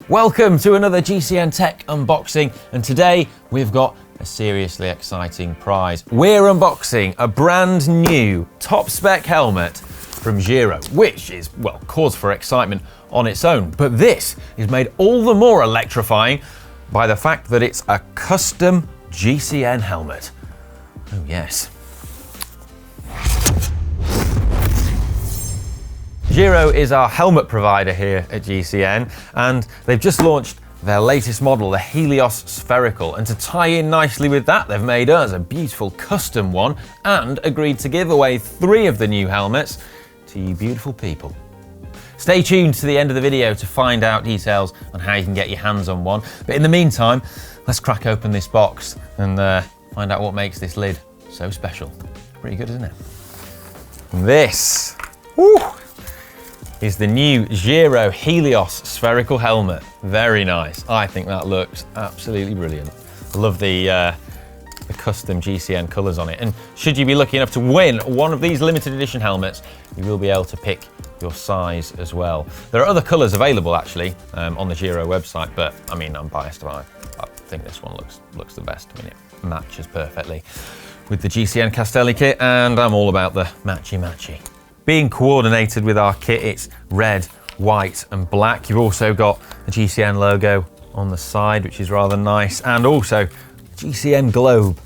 Welcome to another GCN Tech unboxing, and today we've got a seriously exciting prize. We're unboxing a brand new top spec helmet from Giro, which is, well, cause for excitement on its own. But this is made all the more electrifying by the fact that it's a custom GCN helmet. Oh yes. Giro is our helmet provider here at GCN, and they've just launched their latest model, the Helios Spherical. And to tie in nicely with that, they've made us a beautiful custom one and agreed to give away 3 of the new helmets to you beautiful people. Stay tuned to the end of the video to find out details on how you can get your hands on one. But in the meantime, let's crack open this box and find out what makes this lid so special. Pretty good, isn't it? This, woo, is the new Giro Helios Spherical helmet. Very nice. I think that looks absolutely brilliant. I love the custom GCN colours on it. And should you be lucky enough to win one of these limited edition helmets, you will be able to pick your size as well. There are other colours available actually on the Giro website, but I mean, I'm biased about it. I think this one looks the best. I mean, it matches perfectly with the GCN Castelli kit, and I'm all about the matchy-matchy. Being coordinated with our kit, it's red, white and black. You've also got the GCN logo on the side, which is rather nice, and also GCN globe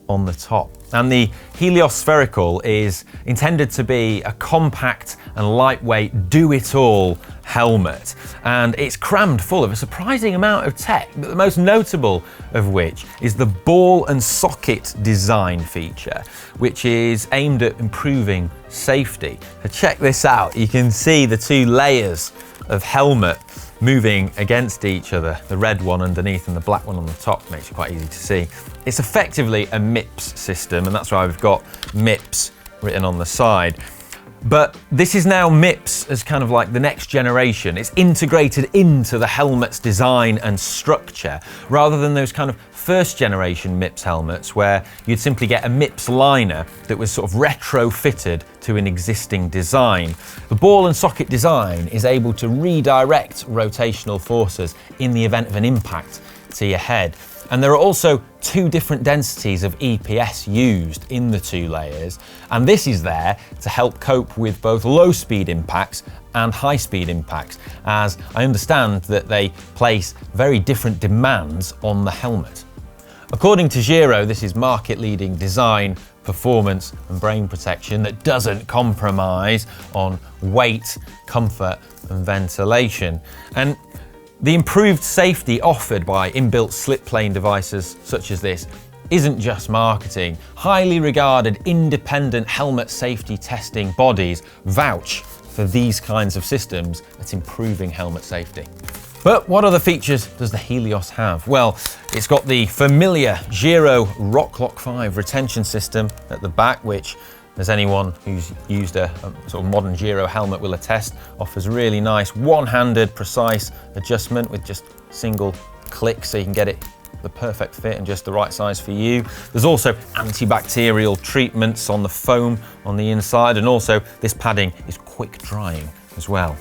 on the top. And the Helios Spherical is intended to be a compact and lightweight do-it-all helmet, and it's crammed full of a surprising amount of tech, but the most notable of which is the ball and socket design feature, which is aimed at improving safety. So check this out. You can see the 2 layers of helmet moving against each other, the red one underneath and the black one on the top. Makes it quite easy to see. It's effectively a MIPS system, and that's why we've got MIPS written on the side. But this is now MIPS as kind of like the next generation. It's integrated into the helmet's design and structure, rather than those kind of first generation MIPS helmets where you'd simply get a MIPS liner that was sort of retrofitted to an existing design. The ball and socket design is able to redirect rotational forces in the event of an impact to your head. And there are also 2 different densities of EPS used in the 2 layers, and this is there to help cope with both low-speed impacts and high-speed impacts, as I understand that they place very different demands on the helmet. According to Giro, this is market-leading design, performance and brain protection that doesn't compromise on weight, comfort and ventilation. And the improved safety offered by inbuilt slip plane devices such as this isn't just marketing. Highly regarded independent helmet safety testing bodies vouch for these kinds of systems at improving helmet safety. But what other features does the Helios have? Well, it's got the familiar Giro Rocklock 5 retention system at the back, which, as anyone who's used a sort of modern Giro helmet will attest, offers really nice one-handed precise adjustment with just single click, so you can get it the perfect fit and just the right size for you. There's also antibacterial treatments on the foam on the inside, and also this padding is quick drying as well.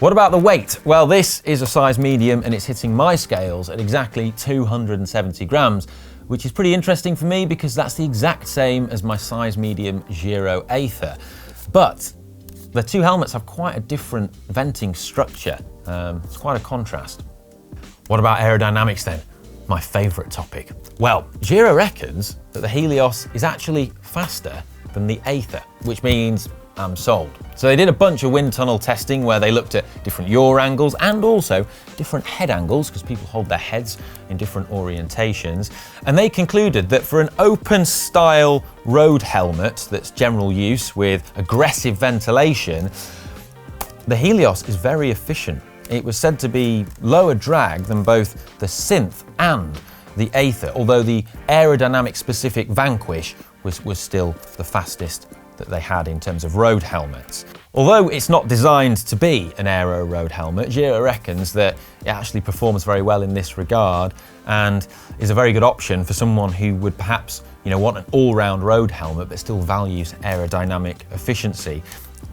What about the weight? Well, this is a size medium and it's hitting my scales at exactly 270 grams, which is pretty interesting for me because that's the exact same as my size medium Giro Aether. But the 2 helmets have quite a different venting structure. It's quite a contrast. What about aerodynamics then? My favorite topic. Well, Giro reckons that the Helios is actually faster than the Aether, which means I'm sold. So they did a bunch of wind tunnel testing where they looked at different yaw angles and also different head angles, because people hold their heads in different orientations. And they concluded that for an open style road helmet that's general use with aggressive ventilation, the Helios is very efficient. It was said to be lower drag than both the Synth and the Aether, although the aerodynamic specific Vanquish was still the fastest that they had in terms of road helmets. Although it's not designed to be an aero road helmet, Giro reckons that it actually performs very well in this regard and is a very good option for someone who would perhaps, want an all-round road helmet but still values aerodynamic efficiency.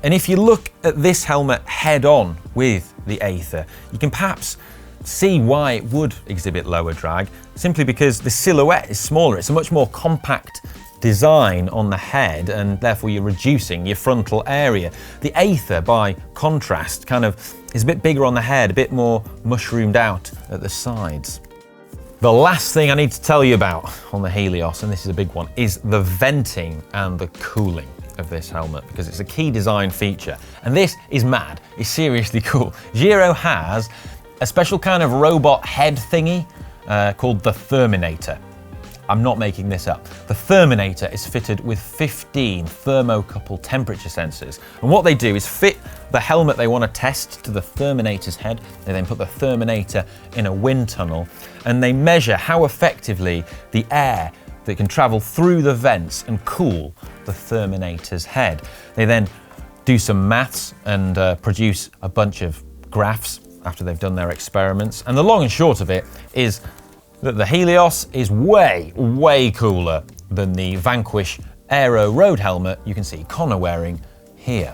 And if you look at this helmet head on with the Aether, you can perhaps see why it would exhibit lower drag, simply because the silhouette is smaller. It's a much more compact design on the head, and therefore you're reducing your frontal area. The Aether, by contrast, kind of is a bit bigger on the head, a bit more mushroomed out at the sides. The last thing I need to tell you about on the Helios, and this is a big one, is the venting and the cooling of this helmet, because it's a key design feature. And this is mad, it's seriously cool. Giro has a special kind of robot head thingy called the Therminator. I'm not making this up. The Therminator is fitted with 15 thermocouple temperature sensors. And what they do is fit the helmet they want to test to the Therminator's head. They then put the Therminator in a wind tunnel, and they measure how effectively the air that can travel through the vents and cool the Therminator's head. They then do some maths and produce a bunch of graphs after they've done their experiments. And the long and short of it is that the Helios is way, way cooler than the Vanquish Aero road helmet you can see Connor wearing here.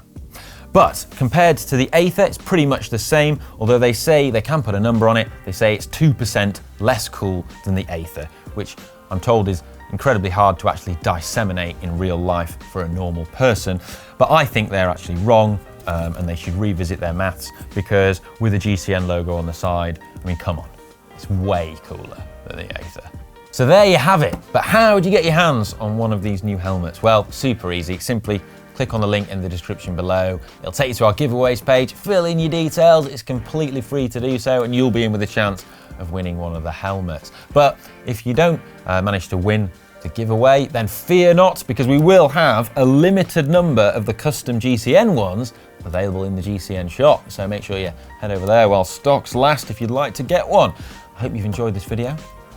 But compared to the Aether, it's pretty much the same, although they say, they can put a number on it, they say it's 2% less cool than the Aether, which I'm told is incredibly hard to actually disseminate in real life for a normal person. But I think they're actually wrong, and they should revisit their maths, because with the GCN logo on the side, I mean, come on, it's way cooler than the Aether. So there you have it. But how do you get your hands on one of these new helmets? Well, super easy. Simply click on the link in the description below. It'll take you to our giveaways page. Fill in your details. It's completely free to do so, and you'll be in with a chance of winning one of the helmets. But if you don't manage to win the giveaway, then fear not, because we will have a limited number of the custom GCN ones available in the GCN shop. So make sure you head over there while stocks last if you'd like to get one. I hope you've enjoyed this video.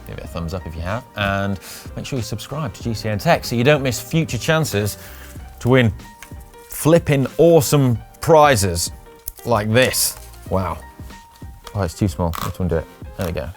Give it a thumbs up if you have, and make sure you subscribe to GCN Tech so you don't miss future chances to win flipping awesome prizes like this. Wow. Oh, it's too small. Let's undo it. There we go.